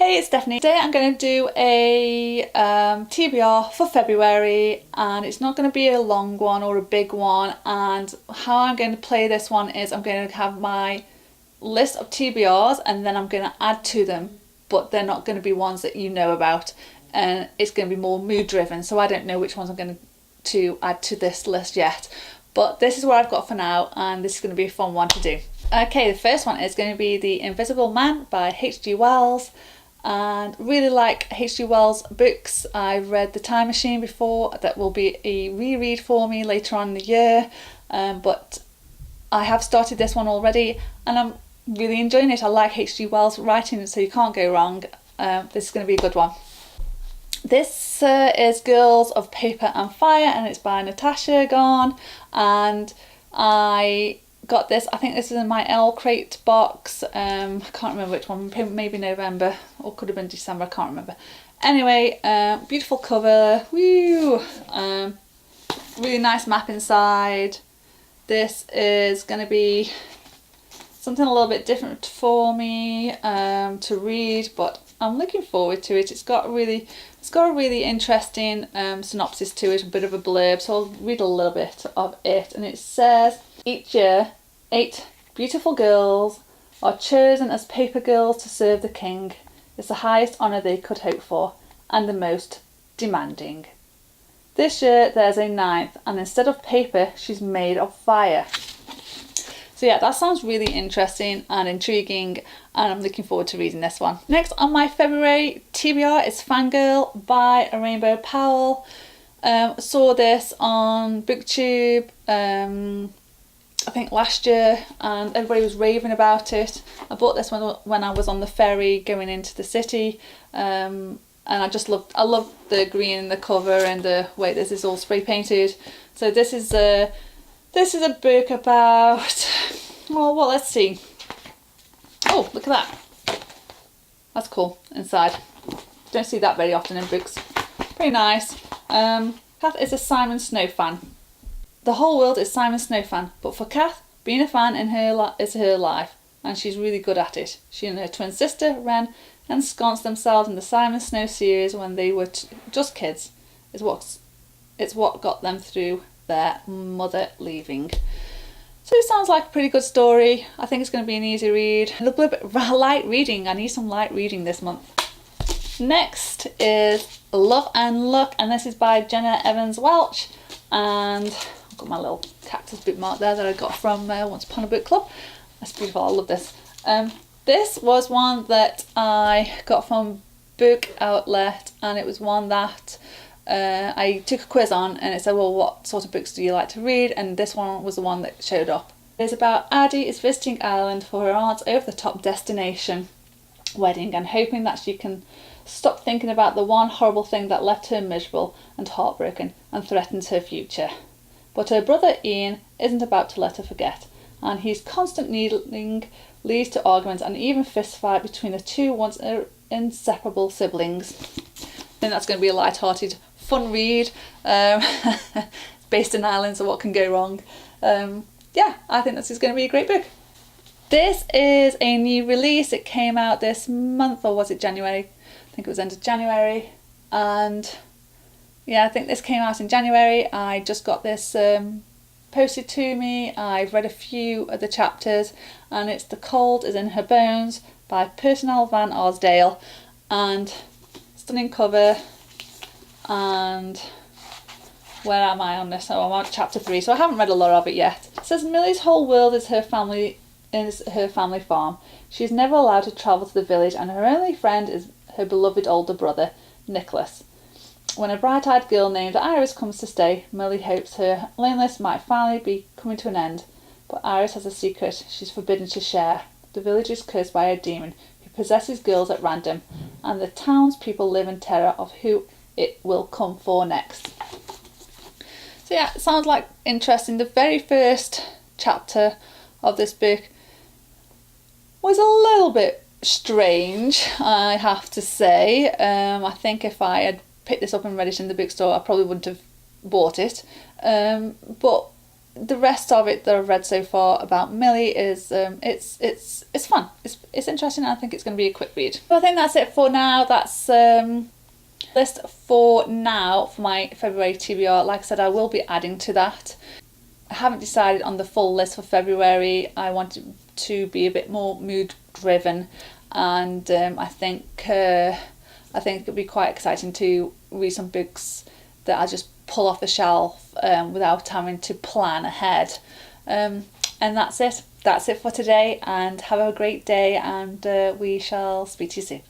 Hey, it's Stephanie. Today I'm going to do a TBR for February, and it's not going to be a long one or a big one. And how I'm going to play this one is I'm going to have my list of TBRs and then I'm going to add to them, but they're not going to be ones that you know about, and it's going to be more mood driven, so I don't know which ones I'm going to add to this list yet. But this is what I've got for now, and this is going to be a fun one to do. Okay, the first one is going to be The Invisible Man by H.G. Wells. And really like H.G. Wells books. I've read The Time Machine before. That will be a reread for me later on in the year, but I have started this one already and I'm really enjoying it. I like H.G. Wells writing, so you can't go wrong. This is going to be a good one. This is Girls of Paper and Fire, and it's by Natasha Garn, and I got this, I think this is in my L Crate box. I can't remember which one, maybe November or could have been December, I can't remember. Anyway, beautiful cover, woo! Really nice map inside. This is going to be something a little bit different for me to read, but I'm looking forward to it. It's got a really interesting synopsis to it, a bit of a blurb, so I'll read a little bit of it. And it says, each year 8 beautiful girls are chosen as paper girls to serve the king. It's the highest honour they could hope for, and the most demanding. This year there's a 9th, and instead of paper she's made of fire. So yeah, that sounds really interesting and intriguing, and I'm looking forward to reading this one. Next on my February TBR is Fangirl by Rainbow Powell. Saw this on BookTube I think last year, and everybody was raving about it. I bought this one when I was on the ferry going into the city, and I love the green in the cover and the way this is all spray painted. So this is a book about, well, let's see. Oh, look at that. That's cool inside. Don't see that very often in books. Very nice. Kath is a Simon Snow fan. The whole world is Simon Snow fan, but for Kath, being a fan is her life, and she's really good at it. She and her twin sister, Ren, ensconced themselves in the Simon Snow series when they were just kids. It's what got them through their mother leaving. So it sounds like a pretty good story. I think it's going to be an easy read. A little bit light reading. I need some light reading this month. Next is Love and Luck, and this is by Jenna Evans Welch, and I've got my little cactus bookmark there that I got from Once Upon a Book Club. That's beautiful, I love this. This was one that I got from Book Outlet, and it was one that I took a quiz on, and it said, well, what sort of books do you like to read? And this one was the one that showed up. It's about Addie is visiting Ireland for her aunt's over-the-top destination wedding, and hoping that she can stop thinking about the one horrible thing that left her miserable and heartbroken and threatens her future. But her brother Ian isn't about to let her forget, and his constant needling leads to arguments and even fist fight between the two once inseparable siblings. I think that's going to be a light-hearted, fun read. It's based in Ireland, so what can go wrong? Yeah, I think this is going to be a great book. This is a new release. It came out this month, or was it January? I think it was end of January, and yeah, I think this came out in January. I just got this posted to me. I've read a few of the chapters, and it's The Cold is in Her Bones by Pernell Van Arsdale, and stunning cover. And where am I on this? Oh, I'm on chapter 3, so I haven't read a lot of it yet. It says Millie's whole world is her family farm. She's never allowed to travel to the village, and her only friend is her beloved older brother, Nicholas. When a bright-eyed girl named Iris comes to stay, Millie hopes her loneliness might finally be coming to an end. But Iris has a secret she's forbidden to share. The village is cursed by a demon who possesses girls at random, and the townspeople live in terror of who it will come for next. So yeah, it sounds like interesting. The very first chapter of this book was a little bit strange, I have to say. I think if I had picked this up and read it in the bookstore, I probably wouldn't have bought it. But the rest of it that I've read so far about Millie is it's fun. It's interesting. And I think it's going to be a quick read. So I think that's it for now. That's list for now for my February TBR. Like I said, I will be adding to that. I haven't decided on the full list for February. I want it to be a bit more mood driven, and I think it'll be quite exciting to read some books that I just pull off the shelf without having to plan ahead. And that's it. That's it for today, and have a great day, and we shall speak to you soon.